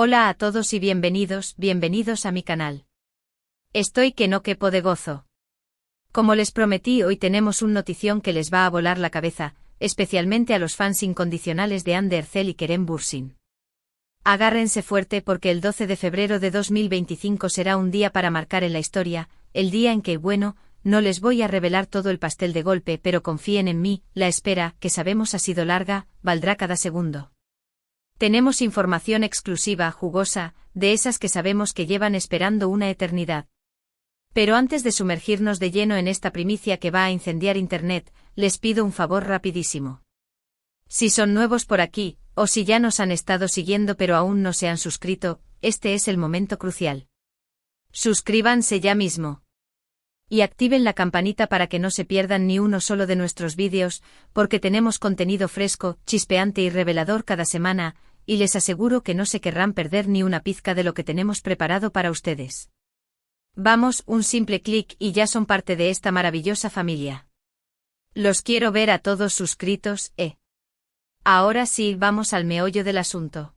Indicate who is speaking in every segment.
Speaker 1: Hola a todos y bienvenidos a mi canal. Estoy que no quepo de gozo. Como les prometí, hoy tenemos un notición que les va a volar la cabeza, especialmente a los fans incondicionales de Ander Ercel y Kerem Bürsin. Agárrense fuerte porque el 12 de febrero de 2025 será un día para marcar en la historia, el día en que, no les voy a revelar todo el pastel de golpe, pero confíen en mí, la espera, que sabemos ha sido larga, valdrá cada segundo. Tenemos información exclusiva, jugosa, de esas que sabemos que llevan esperando una eternidad. Pero antes de sumergirnos de lleno en esta primicia que va a incendiar Internet, les pido un favor rapidísimo. Si son nuevos por aquí, o si ya nos han estado siguiendo pero aún no se han suscrito, este es el momento crucial. Suscríbanse ya mismo. Y activen la campanita para que no se pierdan ni uno solo de nuestros vídeos, porque tenemos contenido fresco, chispeante y revelador cada semana, y les aseguro que no se querrán perder ni una pizca de lo que tenemos preparado para ustedes. Vamos, un simple clic y ya son parte de esta maravillosa familia. Los quiero ver a todos suscritos, Ahora sí, vamos al meollo del asunto.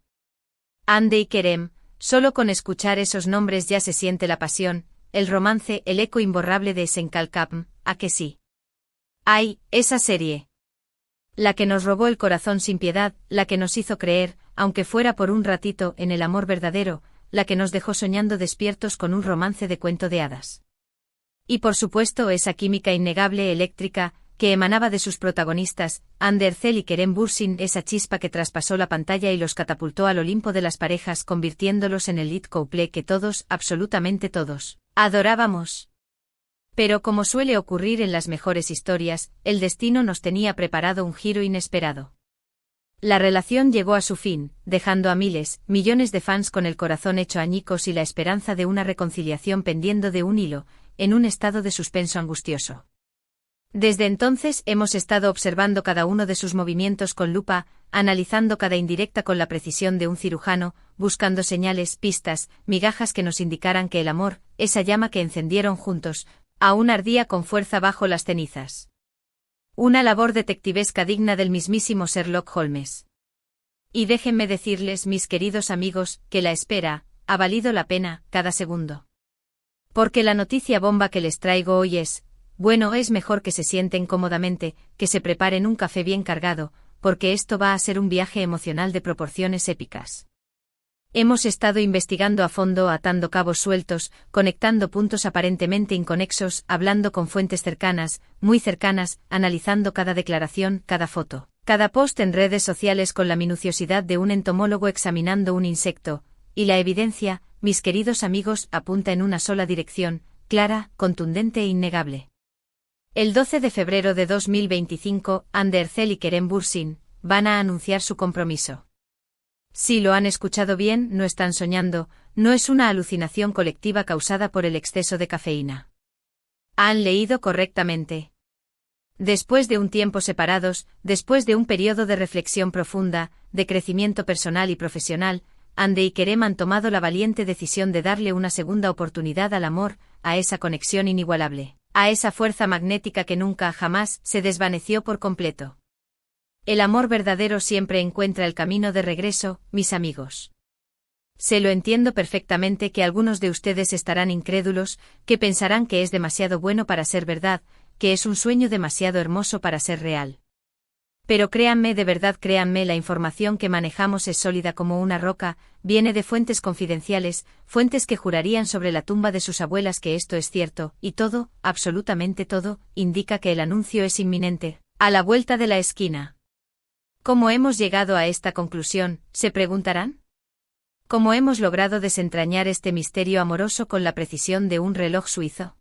Speaker 1: Hande y Kerem, solo con escuchar esos nombres ya se siente la pasión, el romance, el eco imborrable de Esenkalkapm, ¿a que sí? ¡Ay, esa serie! La que nos robó el corazón sin piedad, la que nos hizo creer, aunque fuera por un ratito, en el amor verdadero, la que nos dejó soñando despiertos con un romance de cuento de hadas. Y por supuesto esa química innegable, eléctrica, que emanaba de sus protagonistas, Ander Ercel y Kerem Bürsin, esa chispa que traspasó la pantalla y los catapultó al Olimpo de las parejas, convirtiéndolos en el lead couple que todos, absolutamente todos, adorábamos. Pero como suele ocurrir en las mejores historias, el destino nos tenía preparado un giro inesperado. La relación llegó a su fin, dejando a millones de fans con el corazón hecho añicos y la esperanza de una reconciliación pendiendo de un hilo, en un estado de suspenso angustioso. Desde entonces hemos estado observando cada uno de sus movimientos con lupa, analizando cada indirecta con la precisión de un cirujano, buscando señales, pistas, migajas que nos indicaran que el amor, esa llama que encendieron juntos, aún ardía con fuerza bajo las cenizas. Una labor detectivesca digna del mismísimo Sherlock Holmes. Y déjenme decirles, mis queridos amigos, que la espera ha valido la pena cada segundo. Porque la noticia bomba que les traigo hoy es mejor que se sienten cómodamente, que se preparen un café bien cargado, porque esto va a ser un viaje emocional de proporciones épicas. Hemos estado investigando a fondo, atando cabos sueltos, conectando puntos aparentemente inconexos, hablando con fuentes cercanas, muy cercanas, analizando cada declaración, cada foto, cada post en redes sociales con la minuciosidad de un entomólogo examinando un insecto, y la evidencia, mis queridos amigos, apunta en una sola dirección, clara, contundente e innegable. El 12 de febrero de 2025, Ander Ercel y Kerem Bürsin van a anunciar su compromiso. Si lo han escuchado bien, no están soñando, no es una alucinación colectiva causada por el exceso de cafeína. Han leído correctamente. Después de un tiempo separados, después de un periodo de reflexión profunda, de crecimiento personal y profesional, Ander y Kerem han tomado la valiente decisión de darle una segunda oportunidad al amor, a esa conexión inigualable, a esa fuerza magnética que nunca jamás se desvaneció por completo. El amor verdadero siempre encuentra el camino de regreso, mis amigos. Se lo entiendo perfectamente que algunos de ustedes estarán incrédulos, que pensarán que es demasiado bueno para ser verdad, que es un sueño demasiado hermoso para ser real. Pero créanme, de verdad créanme, la información que manejamos es sólida como una roca, viene de fuentes confidenciales, fuentes que jurarían sobre la tumba de sus abuelas que esto es cierto, y todo, absolutamente todo, indica que el anuncio es inminente, a la vuelta de la esquina. ¿Cómo hemos llegado a esta conclusión?, se preguntarán. ¿Cómo hemos logrado desentrañar este misterio amoroso con la precisión de un reloj suizo?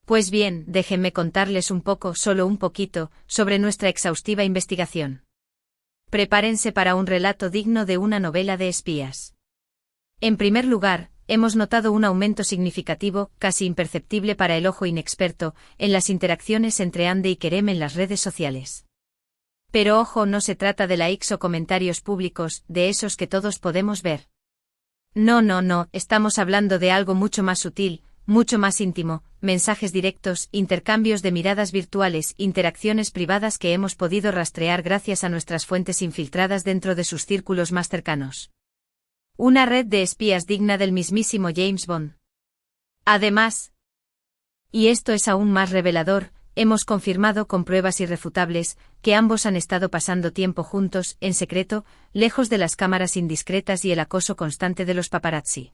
Speaker 1: Pues bien, déjenme contarles un poco, solo un poquito, sobre nuestra exhaustiva investigación. Prepárense para un relato digno de una novela de espías. En primer lugar, hemos notado un aumento significativo, casi imperceptible para el ojo inexperto, en las interacciones entre Ander y Kerem en las redes sociales. Pero ojo, no se trata de likes o comentarios públicos, de esos que todos podemos ver. No, estamos hablando de algo mucho más sutil, mucho más íntimo, mensajes directos, intercambios de miradas virtuales, interacciones privadas que hemos podido rastrear gracias a nuestras fuentes infiltradas dentro de sus círculos más cercanos. Una red de espías digna del mismísimo James Bond. Además, y esto es aún más revelador, hemos confirmado con pruebas irrefutables que ambos han estado pasando tiempo juntos, en secreto, lejos de las cámaras indiscretas y el acoso constante de los paparazzi.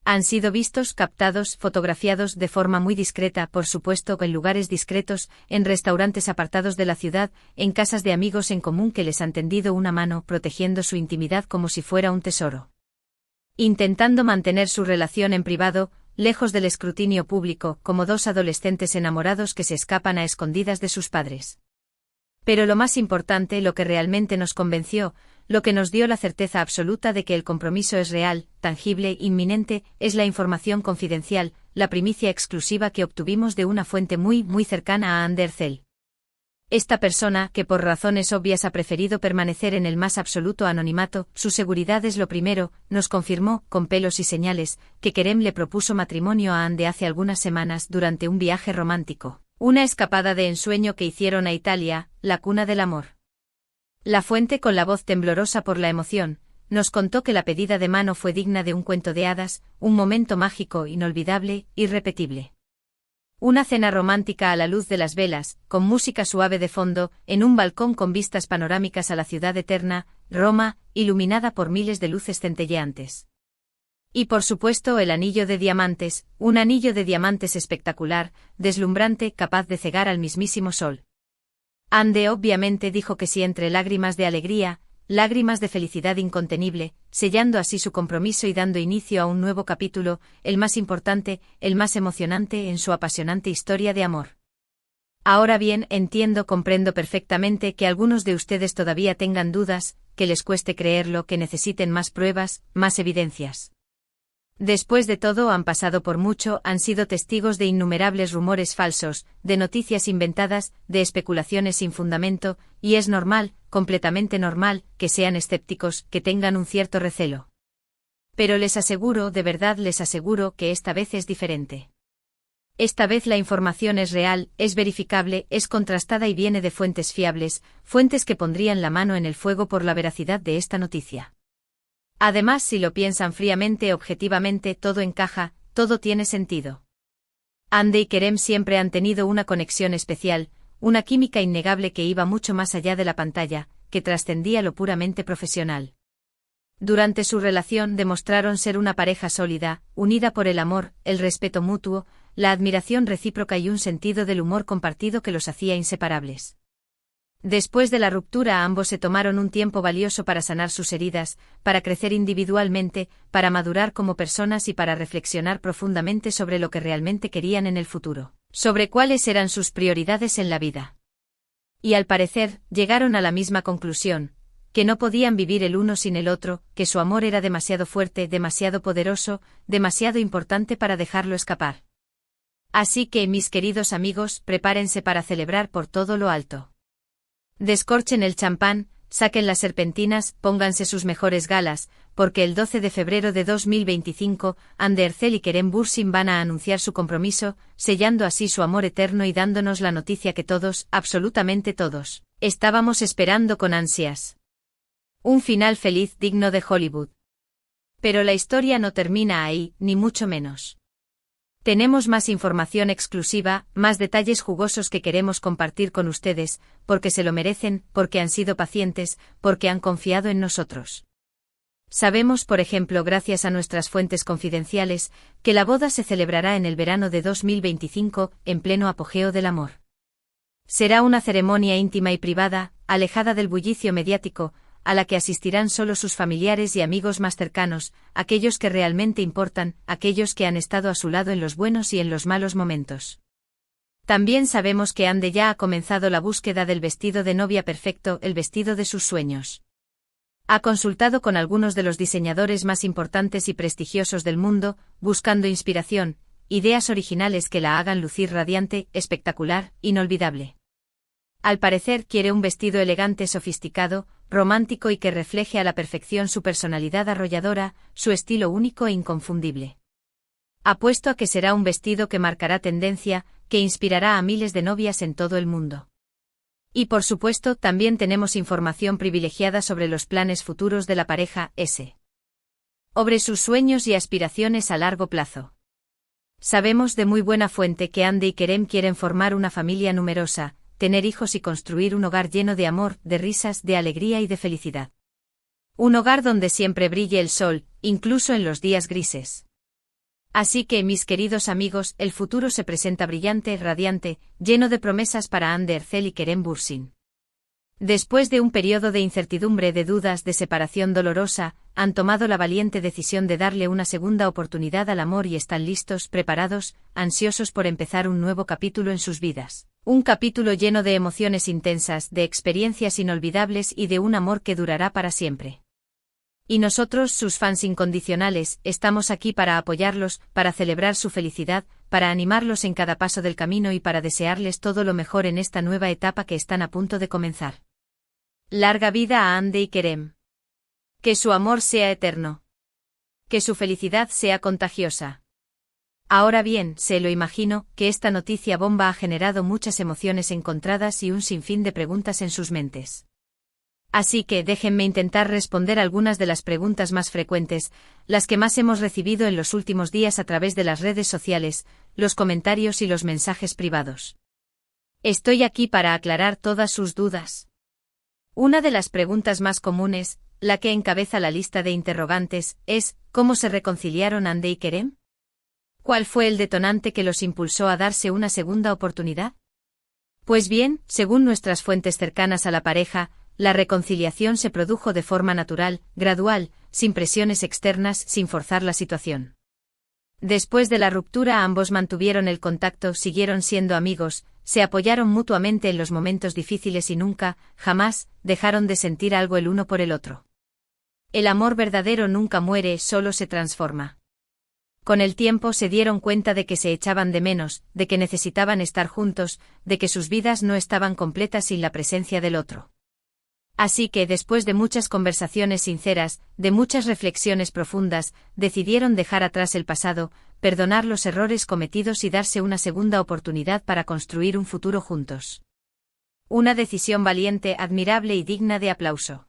Speaker 1: Han sido vistos, captados, fotografiados de forma muy discreta, por supuesto, en lugares discretos, en restaurantes apartados de la ciudad, en casas de amigos en común que les han tendido una mano, protegiendo su intimidad como si fuera un tesoro. Intentando mantener su relación en privado, lejos del escrutinio público, como dos adolescentes enamorados que se escapan a escondidas de sus padres. Pero lo más importante, lo que realmente nos convenció, lo que nos dio la certeza absoluta de que el compromiso es real, tangible, inminente, es la información confidencial, la primicia exclusiva que obtuvimos de una fuente muy, muy cercana a Ander Zell. Esta persona, que por razones obvias ha preferido permanecer en el más absoluto anonimato, su seguridad es lo primero, nos confirmó, con pelos y señales, que Kerem le propuso matrimonio a Ande hace algunas semanas durante un viaje romántico, una escapada de ensueño que hicieron a Italia, la cuna del amor. La fuente, con la voz temblorosa por la emoción, nos contó que la pedida de mano fue digna de un cuento de hadas, un momento mágico, inolvidable, irrepetible. Una cena romántica a la luz de las velas, con música suave de fondo, en un balcón con vistas panorámicas a la ciudad eterna, Roma, iluminada por miles de luces centelleantes. Y por supuesto el anillo de diamantes, un anillo de diamantes espectacular, deslumbrante, capaz de cegar al mismísimo sol. Ande obviamente dijo que sí entre lágrimas de alegría, lágrimas de felicidad incontenible, sellando así su compromiso y dando inicio a un nuevo capítulo, el más importante, el más emocionante en su apasionante historia de amor. Ahora bien, comprendo perfectamente que algunos de ustedes todavía tengan dudas, que les cueste creerlo, que necesiten más pruebas, más evidencias. Después de todo han pasado por mucho, han sido testigos de innumerables rumores falsos, de noticias inventadas, de especulaciones sin fundamento, y es normal, completamente normal, que sean escépticos, que tengan un cierto recelo. Pero les aseguro, de verdad les aseguro, que esta vez es diferente. Esta vez la información es real, es verificable, es contrastada y viene de fuentes fiables, fuentes que pondrían la mano en el fuego por la veracidad de esta noticia. Además, si lo piensan fríamente, objetivamente, todo encaja, todo tiene sentido. Ande y Kerem siempre han tenido una conexión especial, una química innegable que iba mucho más allá de la pantalla, que trascendía lo puramente profesional. Durante su relación demostraron ser una pareja sólida, unida por el amor, el respeto mutuo, la admiración recíproca y un sentido del humor compartido que los hacía inseparables. Después de la ruptura ambos se tomaron un tiempo valioso para sanar sus heridas, para crecer individualmente, para madurar como personas y para reflexionar profundamente sobre lo que realmente querían en el futuro, sobre cuáles eran sus prioridades en la vida. Y al parecer, llegaron a la misma conclusión, que no podían vivir el uno sin el otro, que su amor era demasiado fuerte, demasiado poderoso, demasiado importante para dejarlo escapar. Así que, mis queridos amigos, prepárense para celebrar por todo lo alto. Descorchen el champán, saquen las serpentinas, pónganse sus mejores galas, porque el 12 de febrero de 2025, Ander Zell y Kerem Bürsin van a anunciar su compromiso, sellando así su amor eterno y dándonos la noticia que todos, absolutamente todos, estábamos esperando con ansias. Un final feliz digno de Hollywood. Pero la historia no termina ahí, ni mucho menos. Tenemos más información exclusiva, más detalles jugosos que queremos compartir con ustedes, porque se lo merecen, porque han sido pacientes, porque han confiado en nosotros. Sabemos, por ejemplo, gracias a nuestras fuentes confidenciales, que la boda se celebrará en el verano de 2025, en pleno apogeo del amor. Será una ceremonia íntima y privada, alejada del bullicio mediático, a la que asistirán solo sus familiares y amigos más cercanos, aquellos que realmente importan, aquellos que han estado a su lado en los buenos y en los malos momentos. También sabemos que Ande ya ha comenzado la búsqueda del vestido de novia perfecto, el vestido de sus sueños. Ha consultado con algunos de los diseñadores más importantes y prestigiosos del mundo, buscando inspiración, ideas originales que la hagan lucir radiante, espectacular, inolvidable. Al parecer quiere un vestido elegante, sofisticado, romántico y que refleje a la perfección su personalidad arrolladora, su estilo único e inconfundible. Apuesto a que será un vestido que marcará tendencia, que inspirará a miles de novias en todo el mundo. Y por supuesto también tenemos información privilegiada sobre los planes futuros de la pareja S. sobre sus sueños y aspiraciones a largo plazo. Sabemos de muy buena fuente que Hande y Kerem quieren formar una familia numerosa, tener hijos y construir un hogar lleno de amor, de risas, de alegría y de felicidad. Un hogar donde siempre brille el sol, incluso en los días grises. Así que, mis queridos amigos, el futuro se presenta brillante, radiante, lleno de promesas para Hande Erçel y Kerem Bürsin. Después de un periodo de incertidumbre, de dudas, de separación dolorosa, han tomado la valiente decisión de darle una segunda oportunidad al amor y están listos, preparados, ansiosos por empezar un nuevo capítulo en sus vidas. Un capítulo lleno de emociones intensas, de experiencias inolvidables y de un amor que durará para siempre. Y nosotros, sus fans incondicionales, estamos aquí para apoyarlos, para celebrar su felicidad, para animarlos en cada paso del camino y para desearles todo lo mejor en esta nueva etapa que están a punto de comenzar. Larga vida a Hande y Kerem. Que su amor sea eterno. Que su felicidad sea contagiosa. Ahora bien, se lo imagino, que esta noticia bomba ha generado muchas emociones encontradas y un sinfín de preguntas en sus mentes. Así que déjenme intentar responder algunas de las preguntas más frecuentes, las que más hemos recibido en los últimos días a través de las redes sociales, los comentarios y los mensajes privados. Estoy aquí para aclarar todas sus dudas. Una de las preguntas más comunes, la que encabeza la lista de interrogantes, es ¿cómo se reconciliaron Hande y Kerem? ¿Cuál fue el detonante que los impulsó a darse una segunda oportunidad? Pues bien, según nuestras fuentes cercanas a la pareja, la reconciliación se produjo de forma natural, gradual, sin presiones externas, sin forzar la situación. Después de la ruptura ambos mantuvieron el contacto, siguieron siendo amigos, se apoyaron mutuamente en los momentos difíciles y nunca, jamás, dejaron de sentir algo el uno por el otro. El amor verdadero nunca muere, solo se transforma. Con el tiempo se dieron cuenta de que se echaban de menos, de que necesitaban estar juntos, de que sus vidas no estaban completas sin la presencia del otro. Así que después de muchas conversaciones sinceras, de muchas reflexiones profundas, decidieron dejar atrás el pasado, perdonar los errores cometidos y darse una segunda oportunidad para construir un futuro juntos. Una decisión valiente, admirable y digna de aplauso.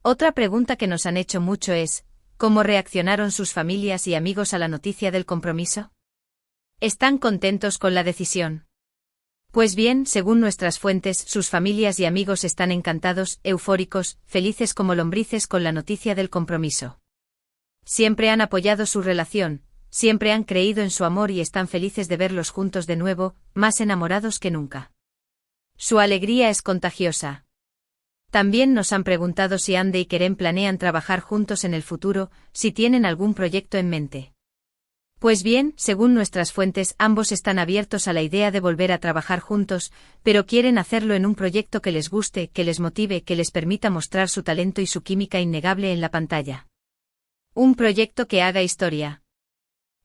Speaker 1: Otra pregunta que nos han hecho mucho es, ¿cómo reaccionaron sus familias y amigos a la noticia del compromiso? ¿Están contentos con la decisión? Pues bien, según nuestras fuentes, sus familias y amigos están encantados, eufóricos, felices como lombrices con la noticia del compromiso. Siempre han apoyado su relación, siempre han creído en su amor y están felices de verlos juntos de nuevo, más enamorados que nunca. Su alegría es contagiosa. También nos han preguntado si Hande y Kerem planean trabajar juntos en el futuro, si tienen algún proyecto en mente. Pues bien, según nuestras fuentes, ambos están abiertos a la idea de volver a trabajar juntos, pero quieren hacerlo en un proyecto que les guste, que les motive, que les permita mostrar su talento y su química innegable en la pantalla. Un proyecto que haga historia.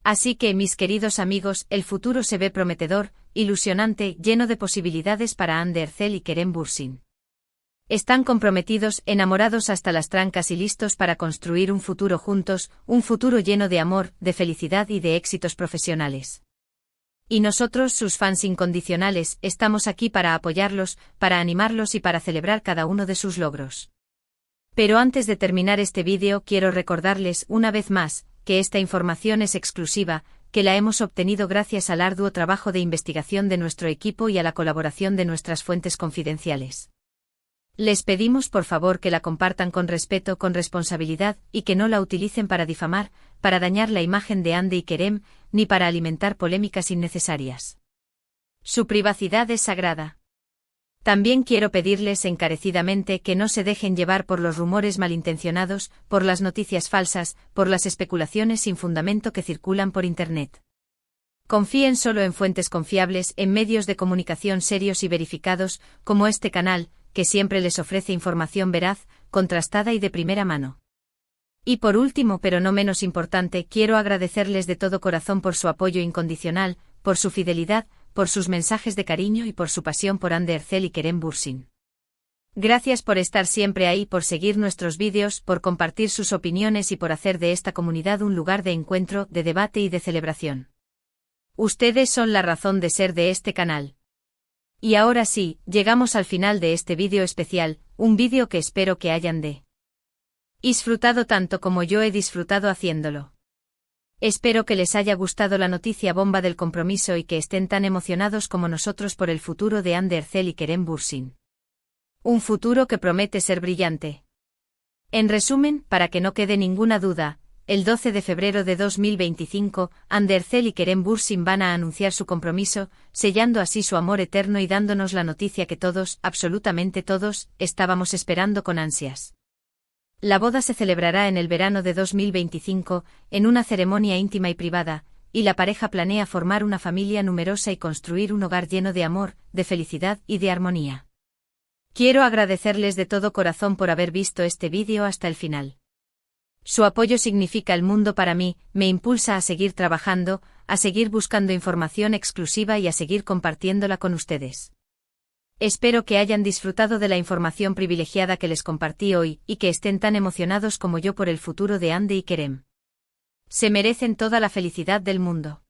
Speaker 1: Así que, mis queridos amigos, el futuro se ve prometedor, ilusionante, lleno de posibilidades para Hande Erçel y Kerem Bürsin. Están comprometidos, enamorados hasta las trancas y listos para construir un futuro juntos, un futuro lleno de amor, de felicidad y de éxitos profesionales. Y nosotros, sus fans incondicionales, estamos aquí para apoyarlos, para animarlos y para celebrar cada uno de sus logros. Pero antes de terminar este vídeo quiero recordarles una vez más, que esta información es exclusiva, que la hemos obtenido gracias al arduo trabajo de investigación de nuestro equipo y a la colaboración de nuestras fuentes confidenciales. Les pedimos por favor que la compartan con respeto, con responsabilidad, y que no la utilicen para difamar, para dañar la imagen de Hande y Kerem, ni para alimentar polémicas innecesarias. Su privacidad es sagrada. También quiero pedirles encarecidamente que no se dejen llevar por los rumores malintencionados, por las noticias falsas, por las especulaciones sin fundamento que circulan por Internet. Confíen solo en fuentes confiables, en medios de comunicación serios y verificados, como este canal, que siempre les ofrece información veraz, contrastada y de primera mano. Y por último, pero no menos importante, quiero agradecerles de todo corazón por su apoyo incondicional, por su fidelidad, por sus mensajes de cariño y por su pasión por Hande Erçel y Kerem Bürsin. Gracias por estar siempre ahí, por seguir nuestros vídeos, por compartir sus opiniones y por hacer de esta comunidad un lugar de encuentro, de debate y de celebración. Ustedes son la razón de ser de este canal. Y ahora sí, llegamos al final de este vídeo especial, un vídeo que espero que hayan Disfrutado tanto como yo he disfrutado haciéndolo. Espero que les haya gustado la noticia bomba del compromiso y que estén tan emocionados como nosotros por el futuro de Ander Ercel y Kerem Bürsin. Un futuro que promete ser brillante. En resumen, para que no quede ninguna duda, el 12 de febrero de 2025, Ander Ercel y Kerem Bürsin van a anunciar su compromiso, sellando así su amor eterno y dándonos la noticia que todos, absolutamente todos, estábamos esperando con ansias. La boda se celebrará en el verano de 2025, en una ceremonia íntima y privada, y la pareja planea formar una familia numerosa y construir un hogar lleno de amor, de felicidad y de armonía. Quiero agradecerles de todo corazón por haber visto este vídeo hasta el final. Su apoyo significa el mundo para mí, me impulsa a seguir trabajando, a seguir buscando información exclusiva y a seguir compartiéndola con ustedes. Espero que hayan disfrutado de la información privilegiada que les compartí hoy y que estén tan emocionados como yo por el futuro de Ande y Kerem. Se merecen toda la felicidad del mundo.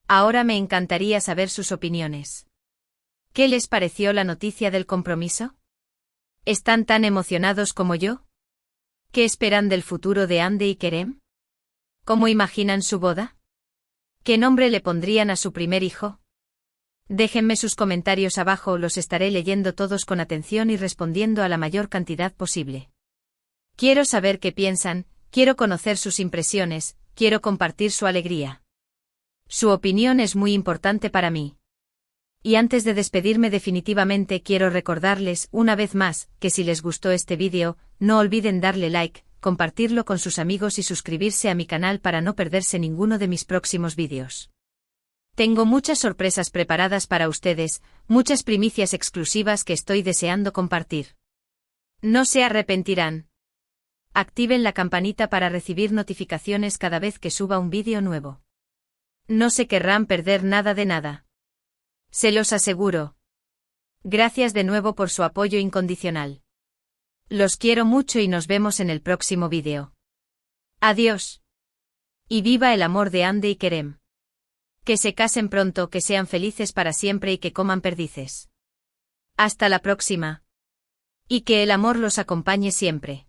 Speaker 1: Ahora me encantaría saber sus opiniones. ¿Qué les pareció la noticia del compromiso? ¿Están tan emocionados como yo? ¿Qué esperan del futuro de Ande y Kerem? ¿Cómo imaginan su boda? ¿Qué nombre le pondrían a su primer hijo? Déjenme sus comentarios abajo, los estaré leyendo todos con atención y respondiendo a la mayor cantidad posible. Quiero saber qué piensan, quiero conocer sus impresiones, quiero compartir su alegría. Su opinión es muy importante para mí. Y antes de despedirme definitivamente quiero recordarles una vez más que si les gustó este vídeo, no olviden darle like, compartirlo con sus amigos y suscribirse a mi canal para no perderse ninguno de mis próximos vídeos. Tengo muchas sorpresas preparadas para ustedes, muchas primicias exclusivas que estoy deseando compartir. No se arrepentirán. Activen la campanita para recibir notificaciones cada vez que suba un vídeo nuevo. No se querrán perder nada de nada. Se los aseguro. Gracias de nuevo por su apoyo incondicional. Los quiero mucho y nos vemos en el próximo vídeo. Adiós. Y viva el amor de Ande y Kerem. Que se casen pronto, que sean felices para siempre y que coman perdices. Hasta la próxima. Y que el amor los acompañe siempre.